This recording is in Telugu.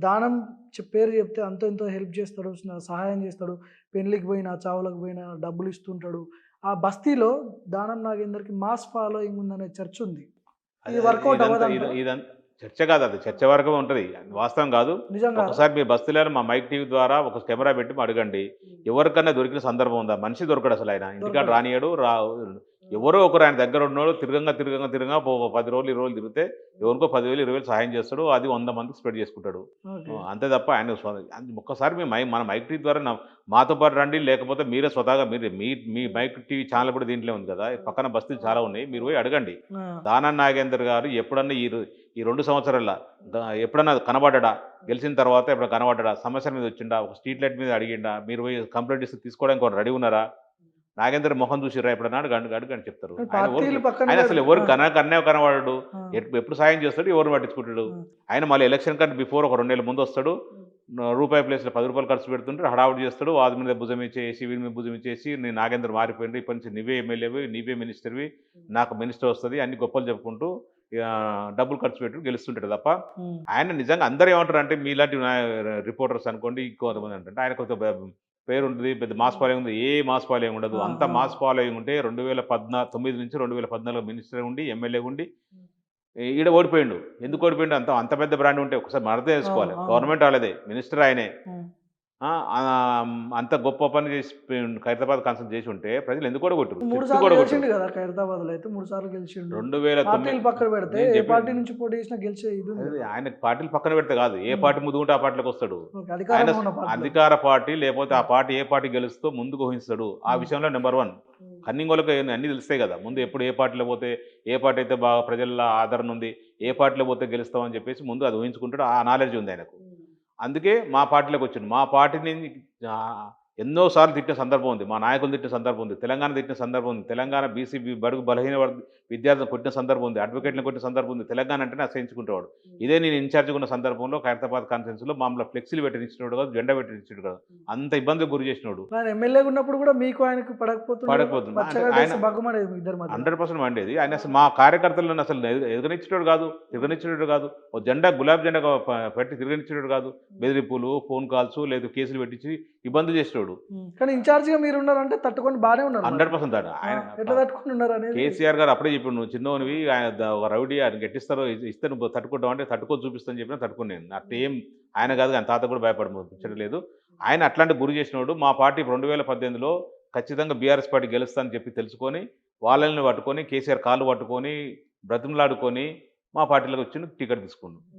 దానం పేరు చెప్తే అంతో ఇంతో హెల్ప్ చేస్తాడు. సహాయం చేస్తాడు. పెళ్ళికి పోయినా, చావులకు పోయినా డబ్బులిస్తుంటాడు. ఆ బస్తీలో దానం నాగేందర్‌కి మాస్ ఫాలోయింగ్ ఉందనే చర్చుంది. అది ఇది అది వర్కౌట్ ఇదంతా అవ్వదంటారా? చర్చ కాదు అది. చర్చ వరకే ఉంటది. వాస్తవం కాదు. నిజంగానా? ఒక్కసారి మీ బస్తీలోనే మా మైక్ టీవీ ద్వారా ఒక కెమెరా పెట్టి అడగండి. ఎవరికన్నా దొరికిన సందర్భం ఉందా? మనిషి దొరకడసలాయన. ఇంటికాడ దొరకడు. రానీయడు. హ్మ్. ఎవరో ఒకరు ఆయన దగ్గర ఉన్నోడు తిరగంగా 10 రోజులు, 20 రోజులు తిరిగితే ఎవరికో 10,000, 20,000 సహాయం చేస్తాడు. అది 100 మందికి స్ప్రెడ్ చేసుకుంటాడు. ఓకే. అంతే తప్ప ఆయన ఒక్కసారి మన మైక్ టీవీ ద్వారా మాతో పాటు రండి. లేకపోతే మీరే స్వతహాగా మీరు మీ మీ మైక్ టీవీ ఛానెల్ కూడా దీంట్లో ఉంది కదా! పక్కన బస్తీలు చాలా ఉన్నాయి. మీరు పోయి అడగండి. ఆ! దానం నాగేందర్ గారు ఎప్పుడన్నా ఈ 2 సంవత్సరాల్లో ఎప్పుడన్నా కనపడ్డాడా? గెలిచిన తర్వాత ఎప్పుడన్నా కనపడ్డాడా? సమస్యల మీద వచ్చిండా? ఒక స్ట్రీట్ లైట్ మీద అడిగిండా? మీరు పోయి కంప్లెయింట్ ఇస్తే తీసుకోవడానికి ఎవరైనా రెడీ ఉన్నారా? నాగేందర్ మొహం చూసిర్రా ఎప్పుడన్నా? అడగండి చెప్తారు. కానీ పార్టీలు పక్కన ఆయన అసలు పెడితే ఎవరు ఆ! కనపడడు. ఆ! ఎప్పుడు సాయం చేస్తాడు? ఎవరిని పట్టించుకుంటాడు? ఆ! ఆయన మళ్ళీ ఎలక్షన్ కంటే బిఫోర్ ఒక 2 నెలల ముందొస్తాడు. రూపాయి ప్లేస్‌లో రూ. 10 ఖర్చు పెడుతుంటే హడావుడి చేస్తాడు. వాడి మీద భుజం ఇచ్చేసి, వీడి మీద భుజం ఇచ్చేసి, "నేను నాగేందర్ మారిపోయిండు. ఇప్పటి నుంచి నువ్వే ఎమ్మెల్యేవి, నువ్వే మినిస్టర్‌వి. నాకు మినిస్టర్ వస్తది" అన్ని గొప్పలు చెప్పుకుంటూ డబ్బులు ఖర్చు పెట్టి గెలుస్తుంటాడు తప్ప, హ్మ్. ఆయన నిజంగా అందరూ ఏమంటారంటే మీలాంటి రిపోర్టర్స్ అనుకోండి, ఇంకొంతమంది అంటే ఆయన కొంత పేరుంటది. పెద్ద మాస్ ఫాలోయింగ్ ఉంది. ఏ మాస్ ఫాలోయింగ్ ఉండదు. ఆ! అంత ఆ! మాస్ ఫాలోయింగ్ ఉంటే 2009 నుంచి 2014 మినిస్టర్ ఉండి, ఎమ్మెల్యేగా ఉండి ఈడ ఓడిపోయిండు. ఎందుకు ఓడిపోయిండు? అంత అంత పెద్ద బ్రాండ్ ఉంటే ఒకసారి అర్థం అవును. చేసుకోవాలి. అవును. గవర్నమెంట్ ఆళ్ళదే. మినిస్టర్ ఆయనే. హ్మ్. అంత గొప్ప పని చేసి ఖైరతాబాద్ కాన్సెన్స్ చేసుంటే ప్రజలు ఎందుకు ఓడగొట్టిర్రు? 3 చెప్తూ సార్లు ఓడగొట్టారు. గెలిచిండు గదా! ఖైరతాబాద్‌లో అయితే 3 సార్లు గెలిచిండు. 2009 పార్టీలు పక్కన పెడితే నేను ఏ చెప్పేది పార్టీ నుంచి పోటీ చేసినా గెలిచే ఇదుంది అదే గదా! ఆయనకి పార్టీలు పక్కన పెడితే కాదు. ఏ హ్మ్. పార్టీ ముందుగుంటే ఆ పార్టీలోకొస్తాడు. ఓకే. ఆయన అధికారంలో ఉన్న పార్టీలోకి. అధికార పార్టీ లేపోతే ఆ హ్మ్. పార్టీ ఏ పార్టీ గెలుస్తదో ముందుకు ఊహిస్తాడు. ఆ హ్మ్. విషయంలో నంబర్ 1. హ్మ్. కన్నింగోళ్ళకి అన్నీ తెలుస్తాయి గదా! ముందు ఎప్పుడు ఏ పార్టీలో పోతే, ఏ పార్టీ అయితే బాగా ప్రజల్లో ఆదరణ ఉంది, ఏ పార్టీలో పోతే గెలుస్తామని చెప్పేసి ముందు అది ఊహించుకుంటాడు. ఆ నాలెడ్జ్ ఉంది ఆయనకు. హ్మ్. అందుకే మా పార్టీలోకొచ్చిండు. మా పార్టీని ఆహ్, ఎన్నో సార్లు తిట్టిన సందర్భం ఉంది. మా నాయకులు తిట్టిన సందర్భం ఉంది. తెలంగాణ తిట్టిన సందర్భం ఉంది. తెలంగాణ బీసీ బడుగు బలహీన విద్యార్థులను కొట్టిన సందర్భం ఉంది. అడ్వకేట్‌లను కొట్టిన సందర్భం ఉంది. తెలంగాణ అంటేనే అసహించుకునేవాడు. హ్మ్. ఇదే నేను ఇన్‌చార్జ్‌గా ఉన్న సందర్భంలో ఖైరతాబాద్ కాన్ఫరెన్స్‌లో మమ్మల్ని ఫ్లెక్సీలు పెట్టనిచ్చినోడు కాదు, జెండా పెట్టనిచ్చినోడు కాదు. హ్మ్. అంత ఇబ్బందికి గురి చేసినోడు. ఆయన ఎమ్మెల్యేగా ఉన్నప్పుడు గూడా మీకు ఆయనకు పడకపోతుండే గదా! పడకపోతుందా అంటే ఆయన పచ్చగడ్డేస్తే భగ్గుమనేది మీ ఇద్దరి మధ్యల. 100% మండేది. ఆయన ఆ! అసలు మా కార్యకర్తలను అసలు ఎదగనిచ్చేటోడు కాదు. తిరగనిచ్చేటోడు కాదు. ఓ జెండా గులాబీ జెండా పెట్టి తిరగనిచ్చేటోడు కాదు. హ్మ్. బెదిరింపులు, ఫోన్ కాల్స్ లేదు కేసులు పెట్టించి ఇబ్బందులు చేసేటోడు. హ్మ్. కానీ ఇన్‌చార్జ్‌గా మీరున్నారంటే తట్టుకొని బానే ఉన్నారు మరి. 100% ఆ! ఆయన ఎట్లా తట్టుకొనున్నారనేది కేసీఆర్ గారు అప్పుడే చెప్పిండు. "నువ్వు చిన్నోనివి ఆయన ఒక రౌడీ ఆయనకి ఎట్టిస్తారో ఇస్తే నువ్వు తట్టుకుంటావు" అంటే తట్టుకొని చూపిస్తా అని చెప్పినా తట్టుకుని నేను. హ్మ్. అట్టేం ఆయన కాదు ఆయన తాత కూడా ముచ్చట లేదు. ఆయన అట్లాంటి గురి చేసినోడు. మా పార్టీ 2018లో ఖచ్చితంగా బీఆర్ఎస్ పార్టీ గెలుస్తా అని చెప్పి తెలుసుకొని, వాళ్ళని పట్టుకొని కేసీఆర్ కాళ్ళు పట్టుకొని, బ్రతిమలాడుకొని మా పార్టీలోకి వచ్చిండు. టికెట్ తీసుకుండు.